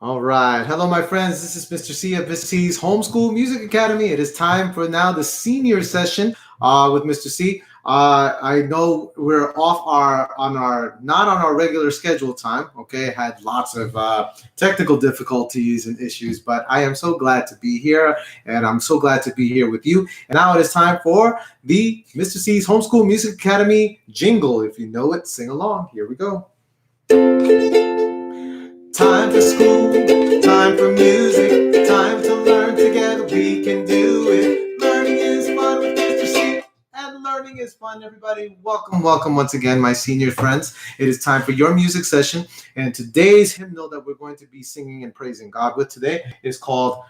All right. Hello, my friends. This is Mr. C of Mr. C's Homeschool Music Academy. It is time for now the senior session with Mr. C. I know we're off not on our regular schedule time. Okay, had lots of technical difficulties and issues, but I am so glad to be here, and I'm so glad to be here with you. And now it is time for the Mr. C's Homeschool Music Academy jingle. If you know it, sing along. Here we go. Time for school, time for music, time to learn together, we can do it. Learning is fun with Mr. C, and learning is fun, everybody. Welcome once again, my senior friends. It is time for your music session, and today's hymnal that we're going to be singing and praising God with today is called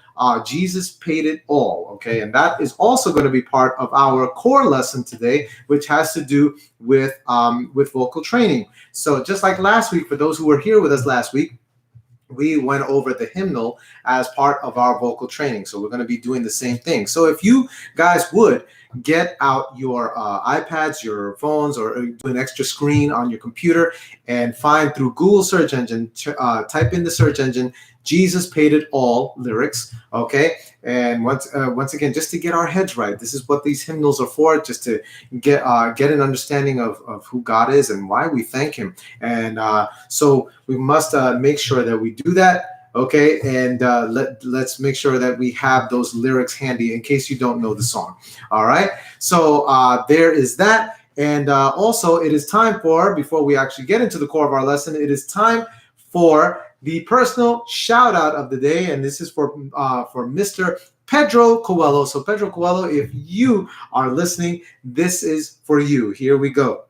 Jesus Paid It All, okay? And that is also going to be part of our core lesson today, which has to do with vocal training. So just like last week, for those who were here with us last week, we went over the hymnal as part of our vocal training. So we're going to be doing the same thing. So if you guys would get out your iPads, your phones, or do an extra screen on your computer and find through Google search engine, type in the search engine, Jesus Paid It All lyrics, okay? And once again, just to get our heads right, this is what these hymnals are for, just to get an understanding of who God is and why we thank him. And so we must make sure that we do that, okay? And let's make sure that we have those lyrics handy in case you don't know the song, all right? So there is that. And also it is time for, before we actually get into the core of our lesson, it is time for the personal shout out of the day, and this is for Mr. Pedro Coelho. So Pedro Coelho, if you are listening, this is for you. Here we go.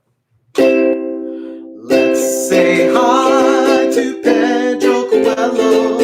Let's say hi to Pedro Coelho.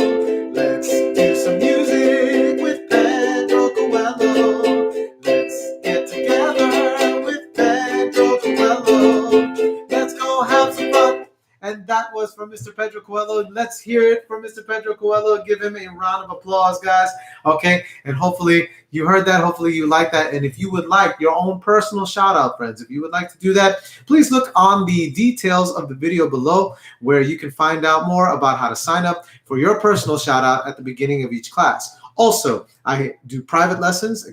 Let's do some music with Pedro Coelho. Let's get together with Pedro Coelho. Let's go have some fun. And that was from Mr. Pedro Coelho. Let's hear it from Mr. Pedro Coelho. Give him a round of applause, guys. Okay, and hopefully you heard that. Hopefully you like that. And if you would like your own personal shout out, friends, if you would like to do that, please look on the details of the video below where you can find out more about how to sign up for your personal shout out at the beginning of each class. Also, I do private lessons,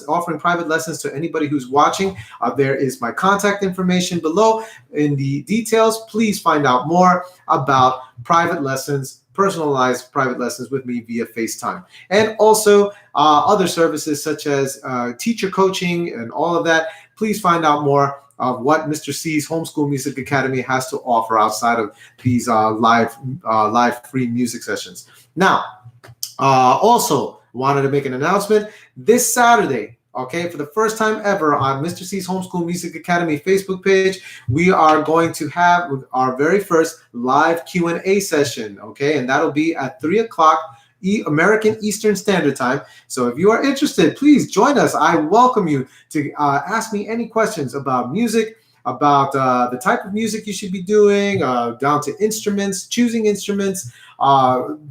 offering private lessons to anybody who's watching. There is my contact information below in the details. Please find out more about private lessons, personalized private lessons with me via FaceTime. And also other services such as teacher coaching and all of that. Please find out more of what Mr. C's Homeschool Music Academy has to offer outside of these live free music sessions. Now, also wanted to make an announcement this Saturday, okay, for the first time ever on Mr. C's Homeschool Music Academy Facebook page, we are going to have our very first live Q&A session, okay, and that'll be at 3 o'clock American Eastern Standard Time. So if you are interested, please join us. I welcome you to ask me any questions about music, about the type of music you should be doing, down to instruments, choosing instruments,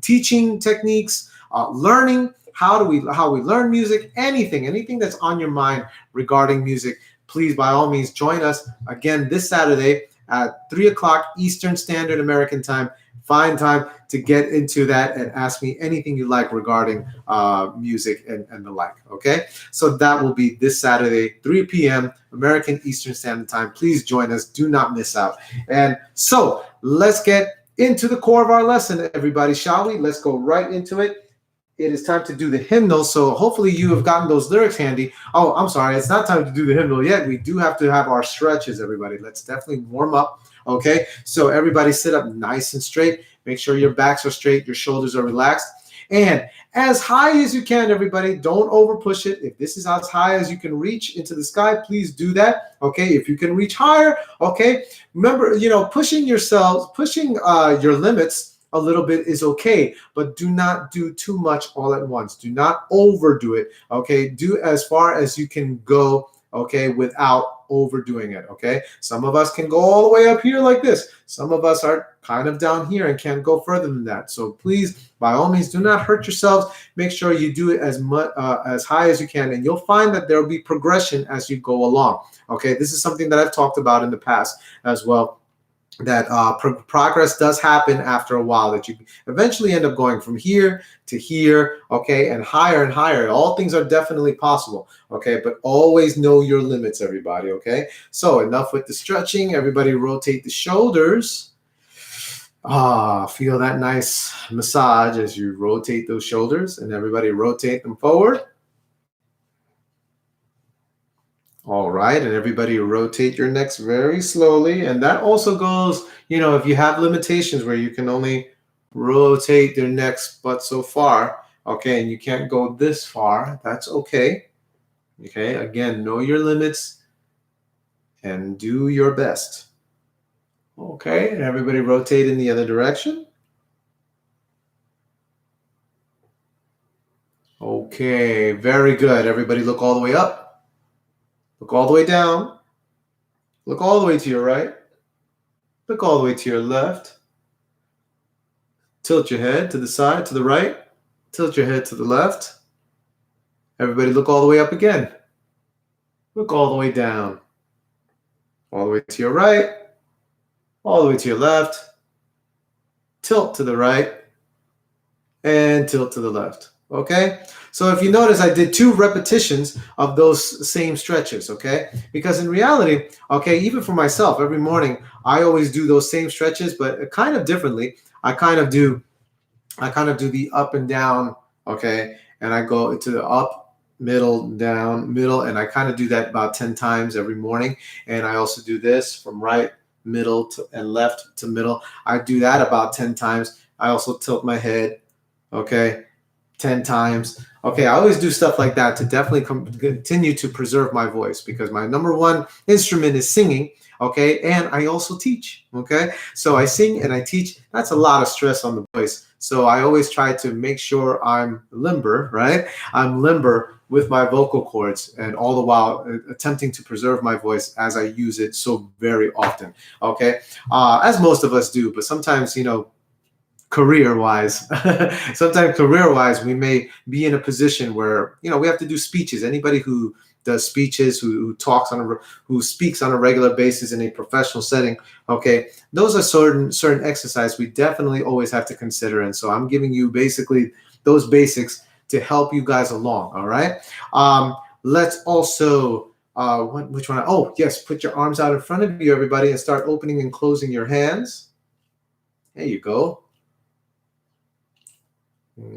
teaching techniques, learning, how we learn music, anything that's on your mind regarding music. Please, by all means, join us again this Saturday at 3 o'clock Eastern Standard American Time. Find time to get into that and ask me anything you like regarding music and the like, okay? So that will be this Saturday, 3 p.m. American Eastern Standard Time. Please join us. Do not miss out. And so let's get into the core of our lesson, everybody, shall we? Let's go right into it. It is time to do the hymnal, so hopefully you have gotten those lyrics handy. Oh, I'm sorry, it's not time to do the hymnal yet. We do have to have our stretches, everybody. Let's definitely warm up, okay? So everybody sit up nice and straight. Make sure your backs are straight, your shoulders are relaxed. And as high as you can, everybody, don't over push it. If this is as high as you can reach into the sky, please do that, okay? If you can reach higher, okay? Remember, pushing your limits a little bit is okay, but do not do too much all at once. Do not overdo it, okay? Do as far as you can go, okay, without overdoing it, okay? Some of us can go all the way up here like this. Some of us are kind of down here and can't go further than that. So please, by all means, do not hurt yourselves. Make sure you do it as high as you can, and you'll find that there will be progression as you go along, okay? This is something that I've talked about in the past as well. progress does happen after a while, that you eventually end up going from here to here, okay, and higher. All things are definitely possible, okay, but always know your limits, everybody, okay? So enough with the stretching. Everybody rotate the shoulders. Feel that nice massage as you rotate those shoulders, and everybody rotate them forward. All right, and everybody rotate your necks very slowly. And that also goes, if you have limitations where you can only rotate their necks but so far, okay, and you can't go this far, that's okay. Okay, again, know your limits and do your best. Okay, and everybody rotate in the other direction. Okay, very good. Everybody look all the way up. Look all the way down. Look all the way to your right. Look all the way to your left. Tilt your head to the side, to the right. Tilt your head to the left. Everybody look all the way up again. Look all the way down. All the way to your right. All the way to your left. Tilt to the right. And tilt to the left. Okay? So if you notice, I did 2 repetitions of those same stretches, okay? Because in reality, okay, even for myself, every morning, I always do those same stretches, but kind of differently. I kind of do the up and down, okay? And I go to the up, middle, down, middle, and I kind of do that about 10 times every morning. And I also do this from right, middle, and left to middle. I do that about 10 times. I also tilt my head, okay, 10 times. Okay, I always do stuff like that to definitely continue to preserve my voice, because my number one instrument is singing, okay, and I also teach, okay? So I sing and I teach. That's a lot of stress on the voice. So I always try to make sure I'm limber, right? I'm limber with my vocal cords, and all the while attempting to preserve my voice as I use it so very often, okay? As most of us do, but sometimes, career-wise, we may be in a position where we have to do speeches. Anybody who does speeches, who speaks on a regular basis in a professional setting, okay, those are certain exercises we definitely always have to consider. And so I'm giving you basically those basics to help you guys along. All right. Let's also which one? Oh yes, put your arms out in front of you, everybody, and start opening and closing your hands. There you go.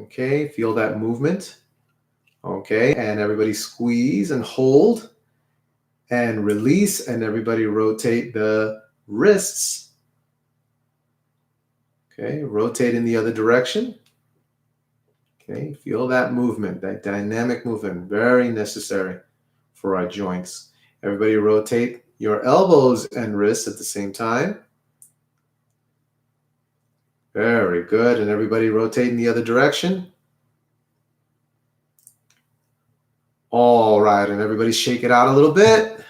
Okay, feel that movement. Okay, and everybody squeeze and hold and release, and everybody rotate the wrists. Okay, rotate in the other direction. Okay, feel that movement, that dynamic movement, very necessary for our joints. Everybody rotate your elbows and wrists at the same time. Very good. And everybody rotate in the other direction. All right. And everybody shake it out a little bit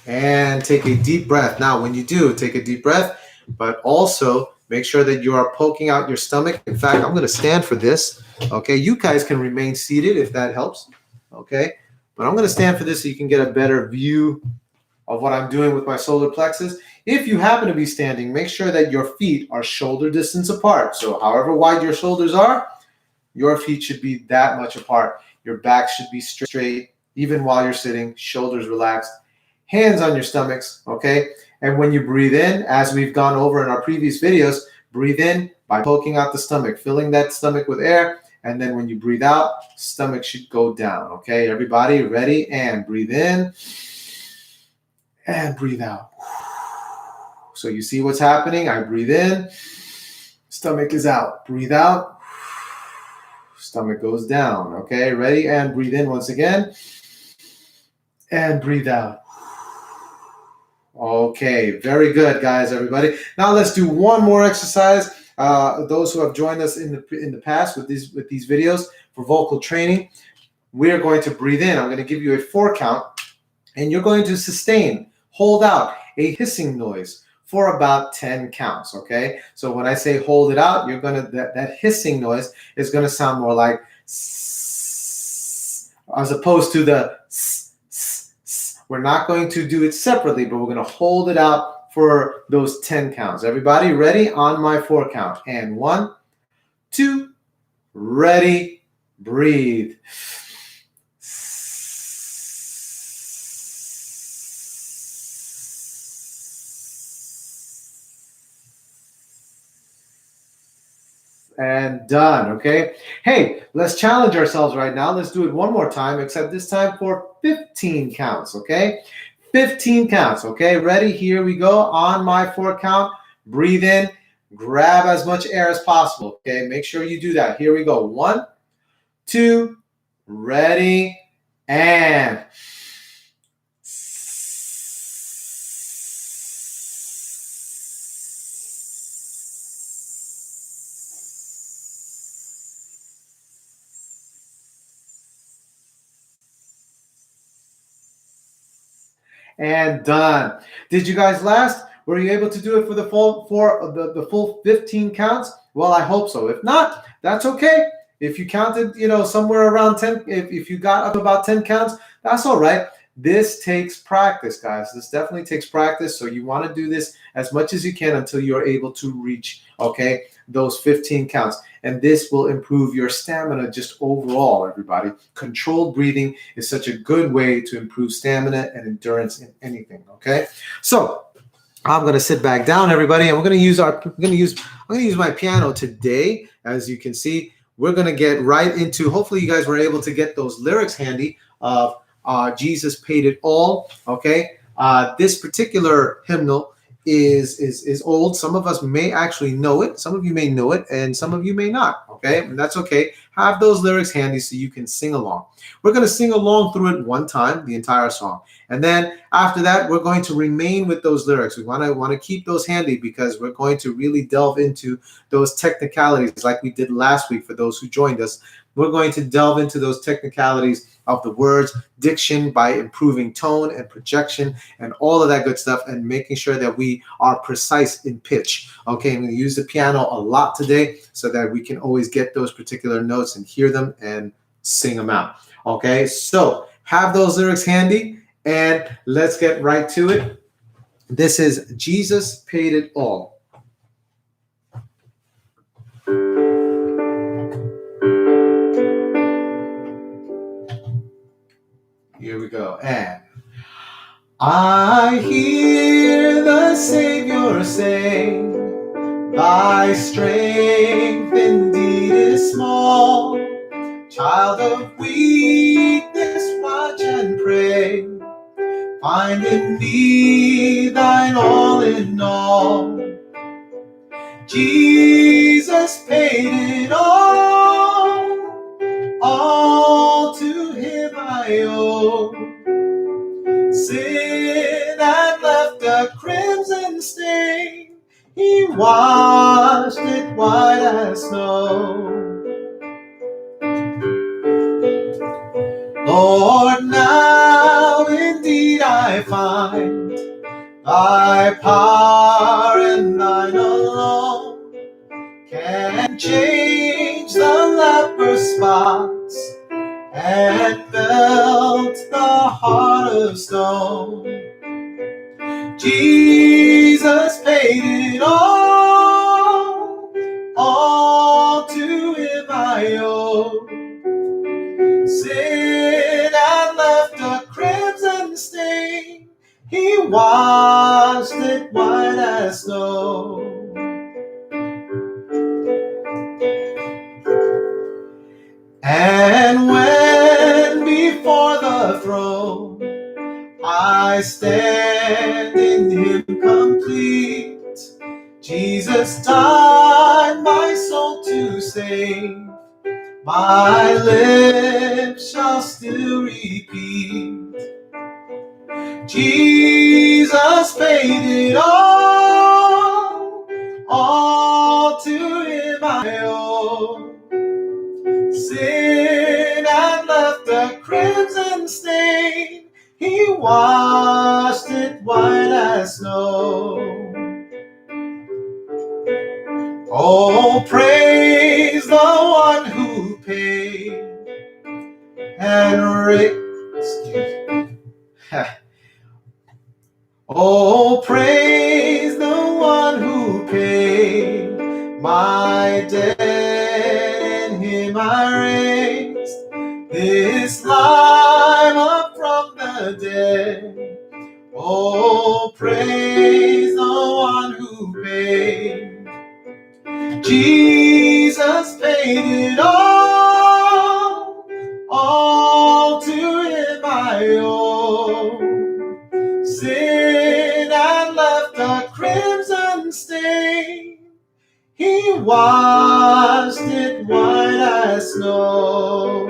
and take a deep breath. Now, when you do, take a deep breath, but also make sure that you are poking out your stomach. In fact, I'm going to stand for this. Okay. You guys can remain seated if that helps. Okay. But I'm going to stand for this so you can get a better view of what I'm doing with my solar plexus. If you happen to be standing, make sure that your feet are shoulder distance apart. So however wide your shoulders are, your feet should be that much apart. Your back should be straight, even while you're sitting, shoulders relaxed, hands on your stomachs, okay? And when you breathe in, as we've gone over in our previous videos, breathe in by poking out the stomach, filling that stomach with air. And then when you breathe out, stomach should go down, okay? Everybody ready? And breathe in and breathe out. So you see what's happening? I breathe in, stomach is out. Breathe out, stomach goes down. Okay, ready? And breathe in once again. And breathe out. Okay, very good, guys, everybody. Now let's do one more exercise. Those who have joined us in the past with these videos for vocal training, we are going to breathe in. I'm going to give you a 4 count, and you're going to sustain, hold out a hissing noise for about 10 counts, okay? So when I say hold it out, you're gonna that hissing noise is gonna sound more like as opposed to the. We're not going to do it separately, but we're gonna hold it out for those 10 counts. Everybody ready? On my 4 count. And 1, 2, ready, breathe. And done, okay? Hey, let's challenge ourselves right now. Let's do it one more time, except this time for 15 counts, okay? 15 counts, okay? Ready? Here we go. On my 4 count, breathe in, grab as much air as possible, okay? Make sure you do that. Here we go. 1, 2, ready, and done. Did you guys last? Were you able to do it for the full 15 counts? Well, I hope so. If not, that's okay. If you counted, somewhere around 10, if you got up about 10 counts, that's all right. This takes practice, guys. This definitely takes practice. So you want to do this as much as you can until you're able to reach, okay, those 15 counts. And this will improve your stamina just overall, everybody. Controlled breathing is such a good way to improve stamina and endurance in anything, okay? So I'm going to sit back down, everybody, and I'm going to use my piano today. As you can see, we're going to get right into, hopefully you guys were able to get those lyrics handy of Jesus Paid It All, okay? This particular hymnal is old. Some of us may actually know it. Some of you may know it, and some of you may not, okay? And that's okay. Have those lyrics handy so you can sing along. We're going to sing along through it one time, the entire song. And then after that, we're going to remain with those lyrics. We want to keep those handy because we're going to really delve into those technicalities like we did last week for those who joined us. We're going to delve into those technicalities of the words, diction by improving tone and projection and all of that good stuff and making sure that we are precise in pitch. Okay, I'm going to use the piano a lot today so that we can always get those particular notes and hear them and sing them out. Okay, so have those lyrics handy and let's get right to it. This is Jesus Paid It All. Here we go. And I hear the Savior say, thy strength indeed is small. Child of weakness, watch and pray. Find in me thine all in all. Jesus paid it all to him I owe. Sin had left a crimson stain, he washed it white as snow. Lord, now indeed I find thy power and thine alone can change the leper's spots and melt the heart of stone. Jesus paid it all to him I owe. Sin had left a crimson stain, he washed it white as snow. And when before the throne I stand in him complete, Jesus died my soul to save. My lips shall still repeat, Jesus paid it all to him I owe. Sin had left a crimson stain, he washed it white as snow. Oh, praise the one who paid and raised. Oh, praise My dead in him I raised, this life up from the dead. Oh, praise the one who paid. Jesus paid it all to him I owe. Sin had left a crimson stain, he washed it white as snow.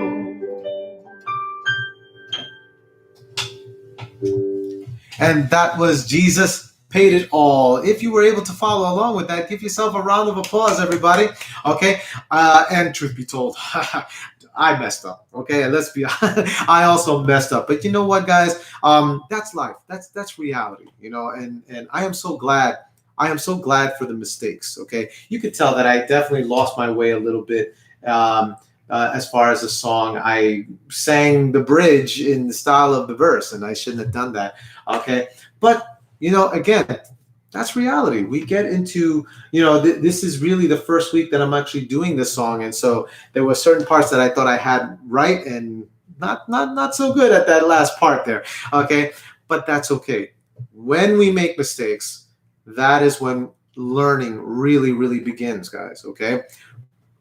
And that was Jesus Paid It All. If you were able to follow along with that, give yourself a round of applause, everybody. Okay, and truth be told, I messed up. Okay, and let's be honest, I also messed up. But you know what, guys? That's life. That's reality. You know, and I am so glad. I am so glad for the mistakes. Okay, you could tell that I definitely lost my way a little bit. As far as the song, I sang the bridge in the style of the verse, and I shouldn't have done that. Okay, but you know, again, that's reality. We get into, you know, this is really the first week that I'm actually doing this song, and so there were certain parts that I thought I had right, and not so good at that last part there. Okay, but that's okay. When we make mistakes, that is when learning really begins, guys. Okay.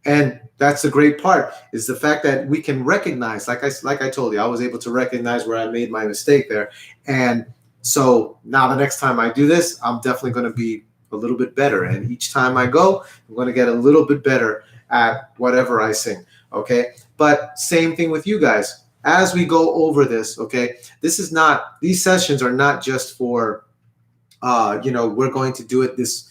And that's the great part, is the fact that we can recognize, like I told you, I was able to recognize where I made my mistake there. And so now the next time I do this, I'm definitely going to be a little bit better. And each time I go, I'm going to get a little bit better at whatever I sing. Okay. But same thing with you guys. As we go over this, okay, these sessions are not just for, we're going to do it this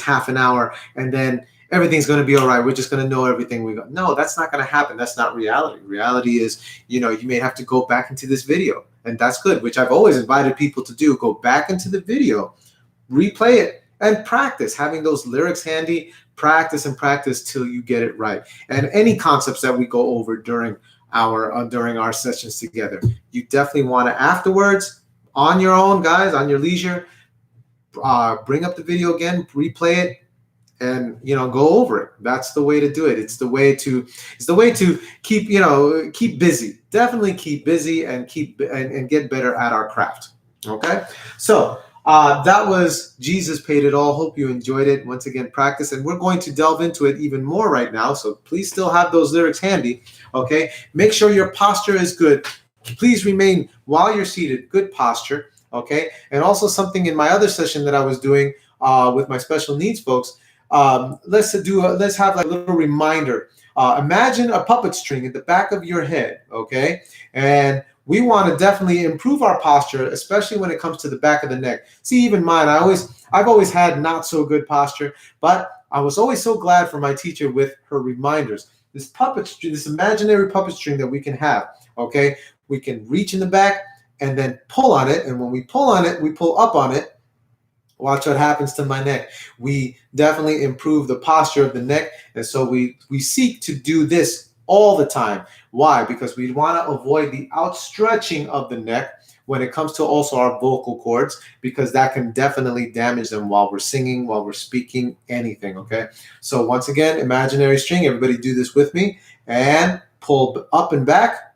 half an hour, and then everything's going to be all right. We're just going to know everything we got. No, that's not going to happen. That's not reality. Reality is, you may have to go back into this video, and that's good, which I've always invited people to do. Go back into the video, replay it, and practice having those lyrics handy. Practice and practice till you get it right. And any concepts that we go over during our sessions together, you definitely want to afterwards, on your own, guys, on your leisure, bring up the video again, replay it, and go over it. That's the way to do it. It's the way to keep busy. Definitely keep busy and get better at our craft. Okay, so that was Jesus Paid It All. Hope you enjoyed it. Once again, practice, and we're going to delve into it even more right now. So please still have those lyrics handy. Okay, make sure your posture is good. Please remain, while you're seated, good posture. Okay, and also something in my other session that I was doing with my special needs folks. Let's have like a little reminder. Imagine a puppet string at the back of your head, okay? And we want to definitely improve our posture, especially when it comes to the back of the neck. See, even mine, I've always had not so good posture, but I was always so glad for my teacher with her reminders. This puppet string, this imaginary puppet string that we can have, okay? We can reach in the back and then pull on it, and when we pull on it, we pull up on it. Watch what happens to my neck. We definitely improve the posture of the neck. And so we seek to do this all the time. Why? Because we want to avoid the outstretching of the neck when it comes to also our vocal cords, because that can definitely damage them while we're singing, while we're speaking, anything, okay? So once again, imaginary string, everybody do this with me, and pull up and back,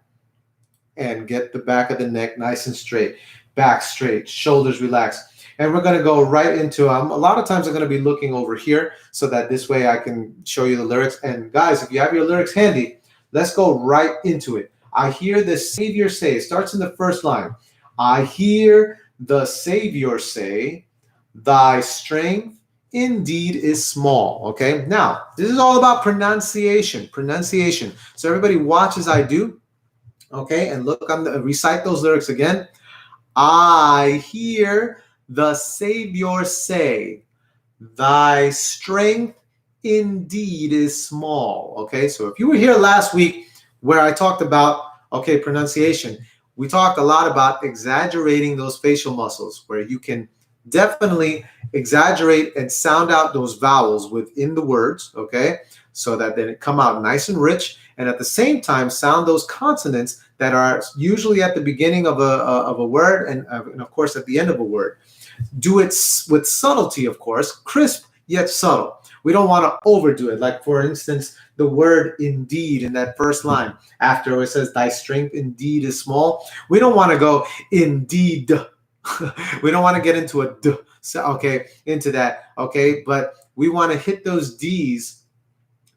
and get the back of the neck nice and straight. Back straight, shoulders relaxed. And we're going to go right into, a lot of times I'm going to be looking over here so that this way I can show you the lyrics. And guys, if you have your lyrics handy, let's go right into it. I hear the Savior say, it starts in the first line. I hear the Savior say, thy strength indeed is small. Okay, now this is all about pronunciation. So everybody watch as I do. Okay, and look, recite those lyrics again. I hear the Savior say, thy strength indeed is small. Okay, so if you were here last week where I talked about, pronunciation, we talked a lot about exaggerating those facial muscles, where you can definitely exaggerate and sound out those vowels within the words, okay, so that then it come out nice and rich, and at the same time sound those consonants that are usually at the beginning of a word and of course at the end of a word. Do it with subtlety, of course, crisp yet subtle. We don't want to overdo it. Like, for instance, the word indeed in that first line, after it says, thy strength indeed is small. We don't want to go indeed. We don't want to get into a d, okay, into that, okay? But we want to hit those D's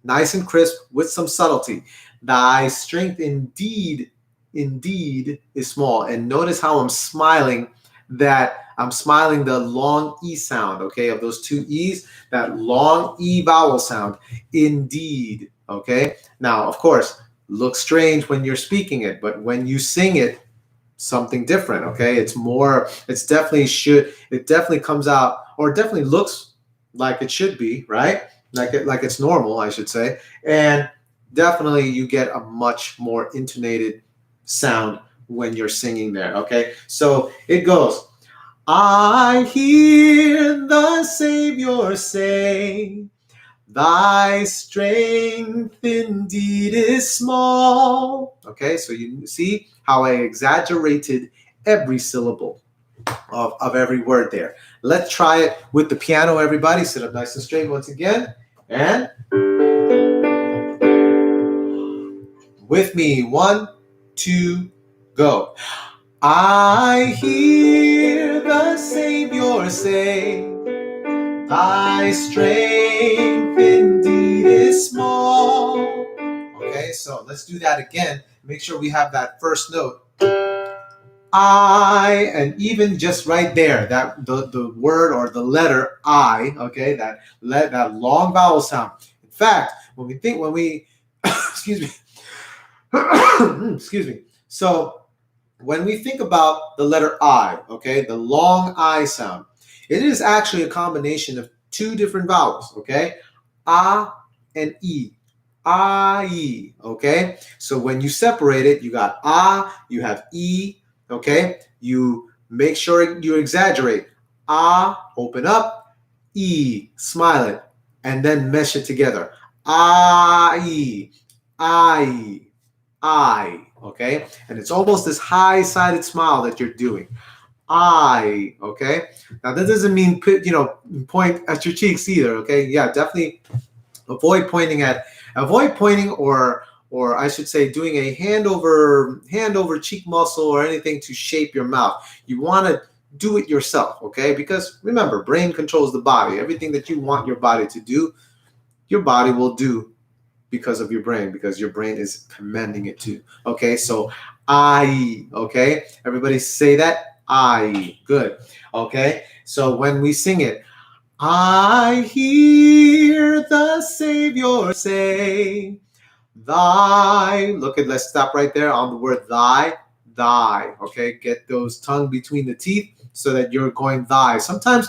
nice and crisp with some subtlety. Thy strength indeed is small. And notice how I'm smiling, that I'm smiling the long E sound, okay, of those two E's, that long E vowel sound, indeed, okay? Now, of course, looks strange when you're speaking it, but when you sing it, something different, okay? It definitely comes out, or definitely looks like it should be, right? Like it's normal, I should say. And definitely you get a much more intonated sound when you're singing there, okay? So it goes, I hear the Savior say, thy strength indeed is small. Okay, so you see how I exaggerated every syllable of every word there. Let's try it with the piano, everybody. Sit up nice and straight once again. And with me, 1, 2, go. I hear the Savior say, thy strength indeed is small. Okay, so let's do that again. Make sure we have that first note. I, and even just right there, that the word or the letter I, okay, that long vowel sound. In fact, when we excuse me, excuse me. So when we think about the letter I, okay, the long I sound, it is actually a combination of two different vowels, okay? A and E. I, okay? So when you separate it, you got A, you have E, okay? You make sure you exaggerate. A, open up, E, smile it, and then mesh it together. I, okay? And it's almost this high-sided smile that you're doing. Okay? Now, that doesn't mean, point at your cheeks either, okay? Yeah, definitely avoid pointing or I should say doing a hand over cheek muscle or anything to shape your mouth. You want to do it yourself, okay? Because remember, brain controls the body. Everything that you want your body to do, your body will do because of your brain, because your brain is commanding it to. Okay, so okay? Everybody say that, good. Okay, so when we sing it, I hear the Savior say, thy, let's stop right there on the word thy, okay? Get those tongue between the teeth so that you're going thy. Sometimes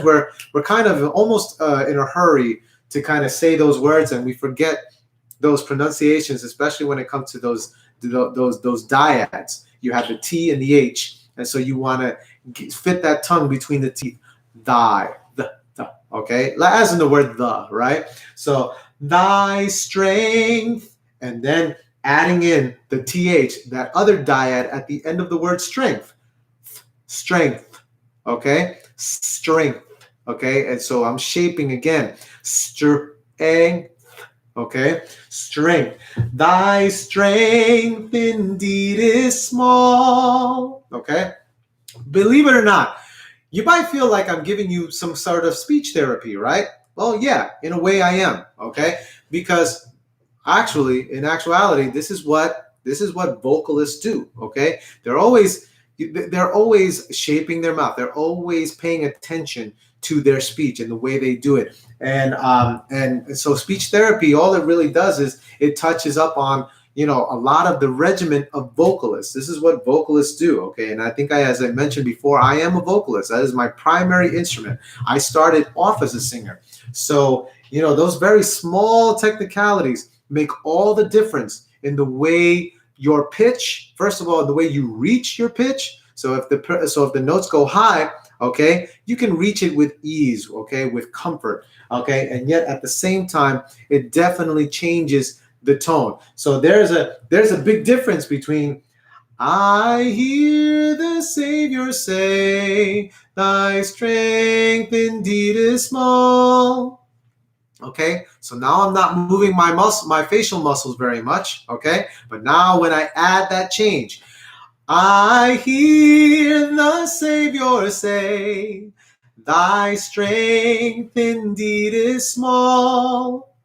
we're kind of almost in a hurry to kind of say those words, and we forget those pronunciations, especially when it comes to those dyads. You have the T and the H, and so you want to fit that tongue between the teeth. Thy, the, okay? As in the word the, right? So thy strength, and then adding in the TH, that other dyad at the end of the word strength. Strength, okay? Strength, okay? And so I'm shaping again. Strength, okay? Strength. Thy strength indeed is small, okay? Believe it or not, you might feel like I'm giving you some sort of speech therapy, right? Well, yeah, in a way I am, okay? Because actually, in actuality, this is what vocalists do, okay? They're always shaping their mouth. They're always paying attention to their speech and the way they do it. And so speech therapy, all it really does is it touches up on a lot of the regiment of vocalists. This is what vocalists do, okay? And I think as I mentioned before, I am a vocalist. That is my primary instrument. I started off as a singer. So, those very small technicalities make all the difference in the way your pitch, first of all, the way you reach your pitch. So if the notes go high, okay, you can reach it with ease, okay, with comfort, okay? And yet at the same time, it definitely changes the tone. So there's a big difference between I hear the Savior say, thy strength indeed is small. Okay, so now I'm not moving my facial muscles very much. Okay, but now when I add that change, I hear the Savior say, thy strength indeed is small.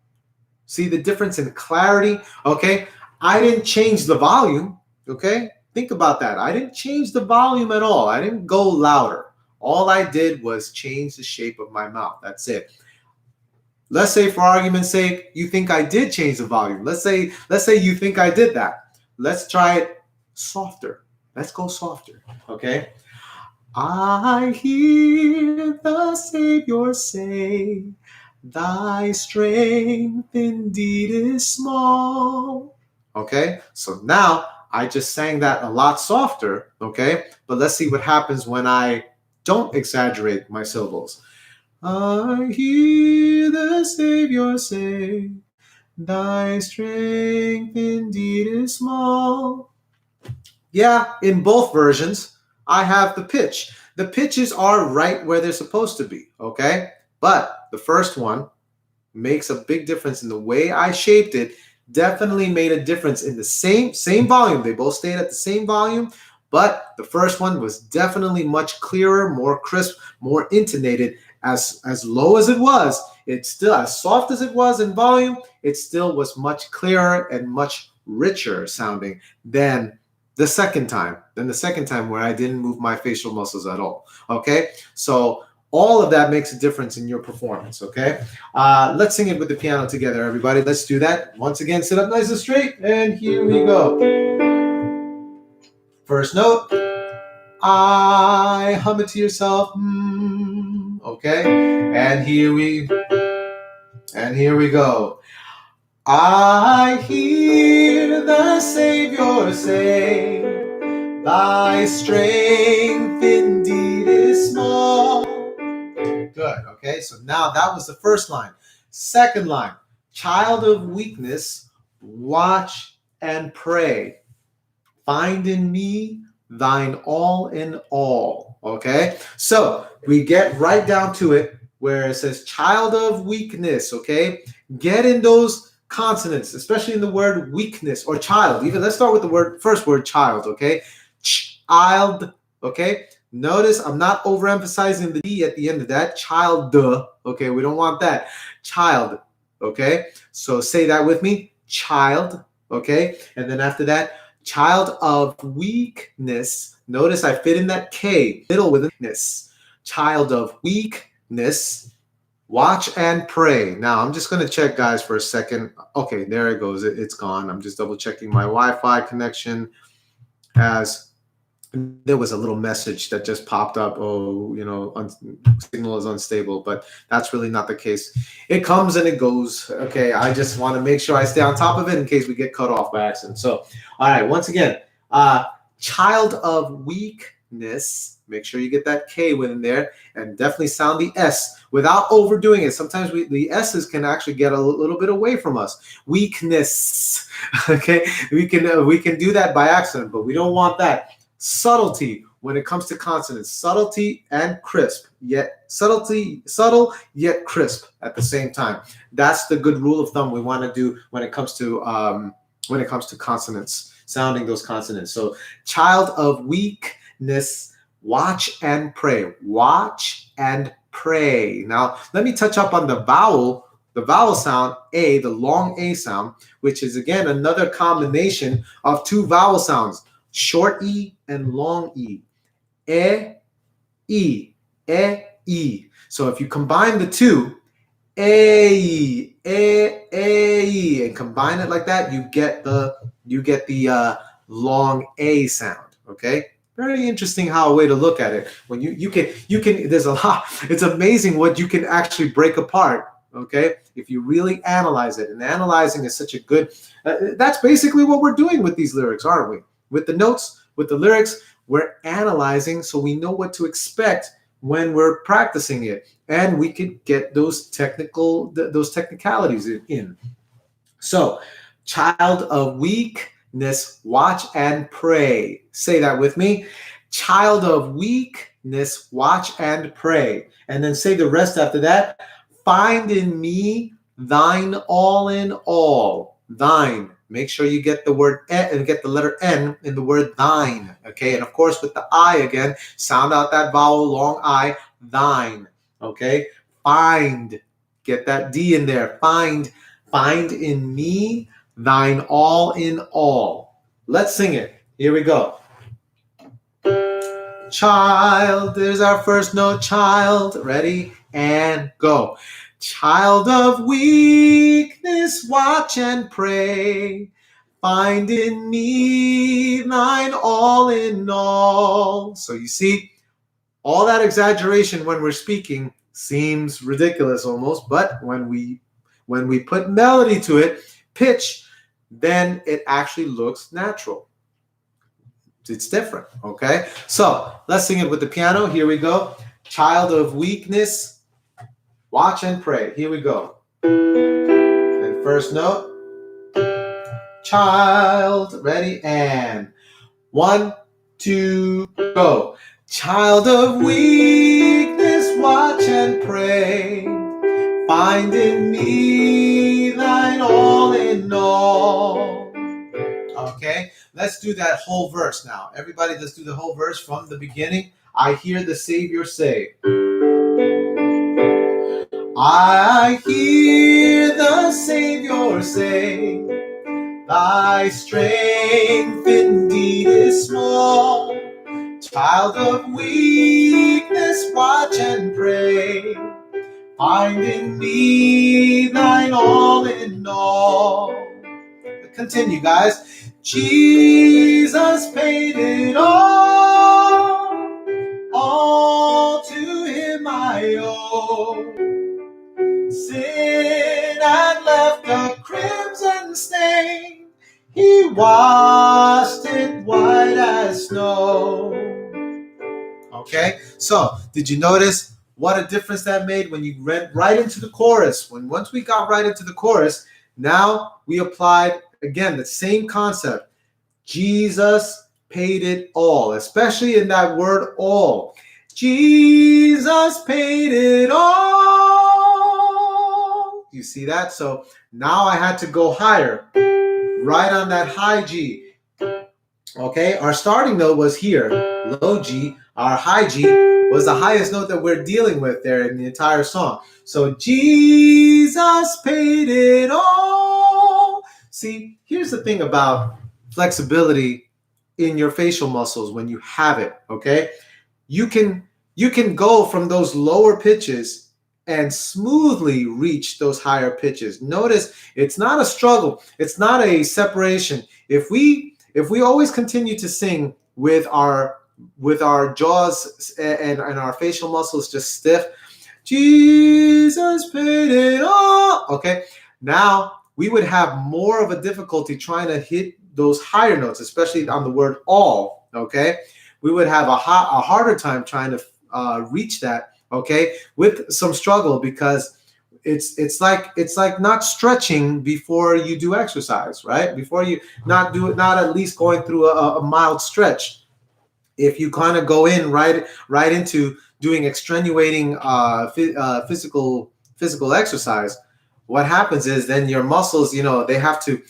See the difference in clarity? Okay, I didn't change the volume. Okay, think about that. I didn't change the volume at all. I didn't go louder. All I did was change the shape of my mouth. That's it. Let's say, for argument's sake, you think I did change the volume. Let's say you think I did that. Let's try it softer. Let's go softer. Okay. I hear the Savior say, thy strength indeed is small. Okay, so now I just sang that a lot softer. Okay, but let's see what happens when I don't exaggerate my syllables. I hear the Savior say, thy strength indeed is small. Yeah, in both versions, I have the pitch. The pitches are right where they're supposed to be, okay? But the first one makes a big difference in the way I shaped it. Definitely made a difference in the same volume. They both stayed at the same volume, but the first one was definitely much clearer, more crisp, more intonated. As low as it was, it's still as soft as it was in volume. It still was much clearer and much richer sounding than the second time. Where I didn't move my facial muscles at all. Okay, so all of that makes a difference in your performance. Okay, let's sing it with the piano together, everybody. Let's do that. Once again, sit up nice and straight, and here we go. First note, I hum it to yourself. Okay, and here we go. I hear the Savior say, thy strength indeed is small. Good. Okay, so now that was the first line. Second line, child of weakness, watch and pray. Find in me thine all in all. Okay, so we get right down to it where it says child of weakness. Okay, get in those consonants, especially in the word weakness or child. Even let's start with the first word child. Okay, child. Okay, notice I'm not overemphasizing the D at the end of that. Child. Okay, we don't want that. Child. Okay, so say that with me. Child. Okay, and then after that, child of weakness. Notice I fit in that K, middle with a weakness. Child of weakness. Watch and pray. Now, I'm just going to check, guys, for a second. Okay, there it goes. It's gone. I'm just double checking my Wi-Fi connection as there was a little message that just popped up. Oh, signal is unstable, but that's really not the case. It comes and it goes. Okay, I just want to make sure I stay on top of it in case we get cut off by accident. So, all right, once again, child of weakness. Make sure you get that K within there, and definitely sound the S without overdoing it. Sometimes the S's can actually get a little bit away from us. Weakness. Okay, we can do that by accident, but we don't want that. Subtlety when it comes to consonants. Subtlety and crisp, subtle yet crisp at the same time. That's the good rule of thumb we want to do when it comes to consonants, sounding those consonants. So, child of weakness, watch and pray. Watch and pray. Now, let me touch up on the vowel sound, A, the long A sound, which is again another combination of two vowel sounds, short E and long E. E, E. So if you combine the two, E, and combine it like that, you get the long A sound. Okay, very interesting a way to look at it. When you can there's a lot. It's amazing what you can actually break apart. Okay, if you really analyze it, and analyzing is such a good. That's basically what we're doing with these lyrics, aren't we? With the notes, with the lyrics, we're analyzing so we know what to expect when we're practicing it, and we could get those technicalities in. So, child of weakness, watch and pray. Say that with me. Child of weakness, watch and pray. And then say the rest after that. Find in me thine all in all. Thine. Make sure you get the word and get the letter N in the word thine. Okay, and of course with the I again, sound out that vowel, long I, thine. Okay, find. Get that D in there. Find in me thine all in all. Let's sing it. Here we go. Child, there's our first note, child. Ready? And go. Child of weakness, watch and pray. Find in me thine all in all. So you see, all that exaggeration when we're speaking seems ridiculous almost, but when we put melody to it, pitch, then it actually looks natural. It's different, okay? So let's sing it with the piano. Here we go. Child of weakness, watch and pray. Here we go. And first note, child, ready, and 1, 2, go. Child of weakness, watch and pray. Find in me thine all in all. Okay, let's do that whole verse now. Everybody, let's do the whole verse from the beginning. I hear the Savior say. I hear the Savior say, thy strength indeed is small. Child of weakness, watch and pray. Find in me thine all in all. Continue, guys. Jesus paid it all to him I owe. Sin had left a crimson stain, he washed it white as snow. Okay, so did you notice what a difference that made when you read right into the chorus? Once we got right into the chorus, now we applied again the same concept. Jesus paid it all, especially in that word all. Jesus paid it all. You see that? So now I had to go higher, right on that high G. Okay, our starting note was here, low G. Our high G was the highest note that we're dealing with there in the entire song. So Jesus paid it all. See, here's the thing about flexibility in your facial muscles when you have it, okay? You can go from those lower pitches and smoothly reach those higher pitches. Notice it's not a struggle. It's not a separation. If we always continue to sing with our jaws and our facial muscles just stiff, Jesus paid it all. Okay, now we would have more of a difficulty trying to hit those higher notes, especially on the word all. Okay, we would have a harder time trying to reach that. Okay, with some struggle, because it's like not stretching before you do exercise, right? Before you not at least going through a mild stretch. If you kind of go in right into doing extenuating physical exercise, what happens is then your muscles, they have to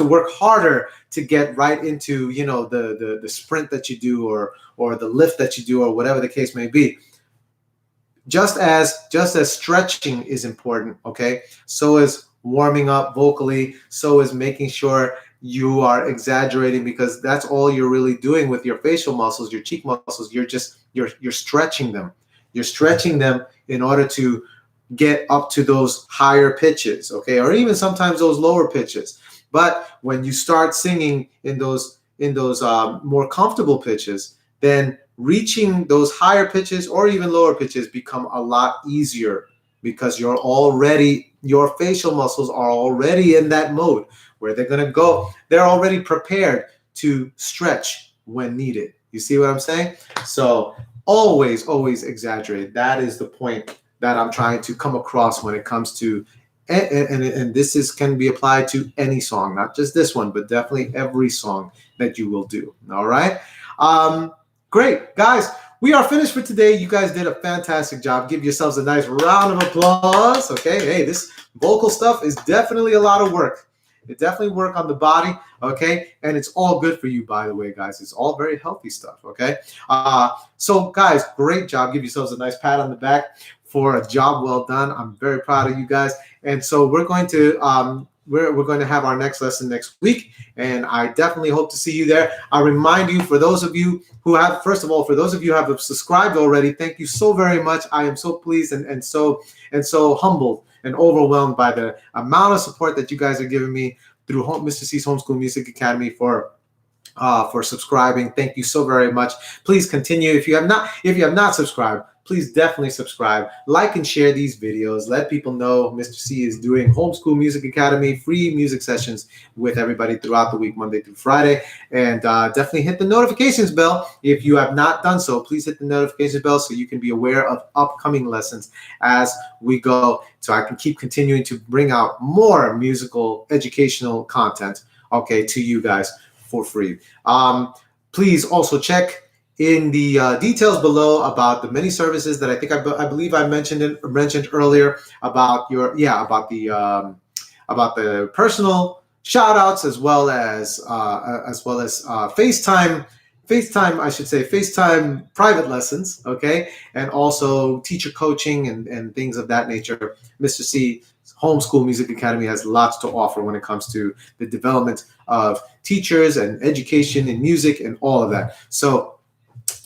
work harder to get right into, the sprint that you do or the lift that you do or whatever the case may be. Just as stretching is important, okay, so is warming up vocally, so is making sure you are exaggerating, because that's all you're really doing with your facial muscles, your cheek muscles. You're stretching them. You're stretching them in order to get up to those higher pitches, okay, or even sometimes those lower pitches. But when you start singing in those more comfortable pitches, then reaching those higher pitches or even lower pitches become a lot easier, because your facial muscles are already in that mode where they're going to go. They're already prepared to stretch when needed. You see what I'm saying? So always exaggerate. That is the point that I'm trying to come across when it comes to, and this can be applied to any song, not just this one, but definitely every song that you will do. All right. Great, guys. we are finished for today. You guys did a fantastic job. Give yourselves a nice round of applause. Okay. Hey, this vocal stuff is definitely a lot of work. It definitely work on the body. Okay. And it's all good for you, by the way, guys. It's all very healthy stuff. Okay. So guys, great job. Give yourselves a nice pat on the back for a job well done. I'm very proud of you guys. And so we're going to we're going to have our next lesson next week, and I definitely hope to see you there. I'll remind you, for those of you who have, first of all, for those of you who have subscribed already, thank you so very much. I am so pleased and so humbled and overwhelmed by the amount of support that you guys are giving me through Mr. C's Homeschool Music Academy for subscribing. Thank you so very much. Please continue. If you have not subscribed, please definitely subscribe, like and share these videos. Let people know Mr. C is doing Homeschool Music Academy free music sessions with everybody throughout the week, Monday through Friday. And definitely hit the notifications bell. If you have not done so, please hit the notification bell so you can be aware of upcoming lessons as we go, so I can keep continuing to bring out more musical educational content, okay, to you guys for free. Please also check in the details below about the many services that I believe I mentioned earlier about about the personal shout-outs, as well as FaceTime private lessons, okay, and also teacher coaching and things of that nature. Mr. C Homeschool Music Academy has lots to offer when it comes to the development of teachers and education in music and all of that. So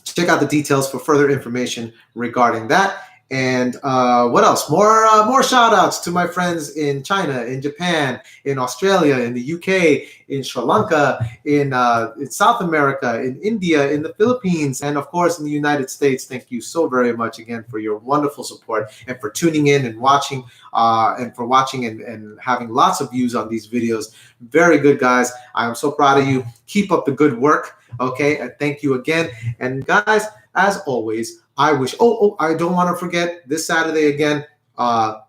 check out the details for further information regarding that. And what else? More shout outs to my friends in China, in Japan, in Australia, in the UK, in Sri Lanka, in South America, in India, in the Philippines, and of course in the United States. Thank you so very much again for your wonderful support and for tuning in and watching and having lots of views on these videos. Very good, guys. I am so proud of you. Keep up the good work. Okay, and thank you again. And guys, as always, I wish. I don't want to forget this Saturday again.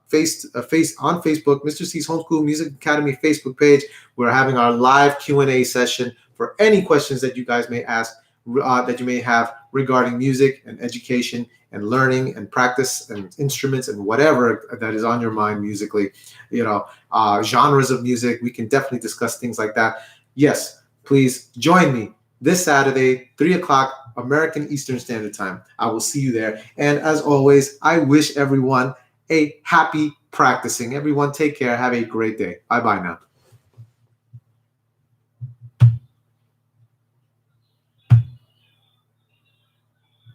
Face on Facebook, Mr. C's Homeschool Music Academy Facebook page. We're having our live Q&A session for any questions that you guys may ask, that you may have regarding music and education and learning and practice and instruments and whatever that is on your mind musically. Genres of music. We can definitely discuss things like that. Yes, please join me this Saturday, 3 o'clock American Eastern Standard Time. I will see you there. And as always, I wish everyone a happy practicing. Everyone take care. Have a great day. Bye-bye now.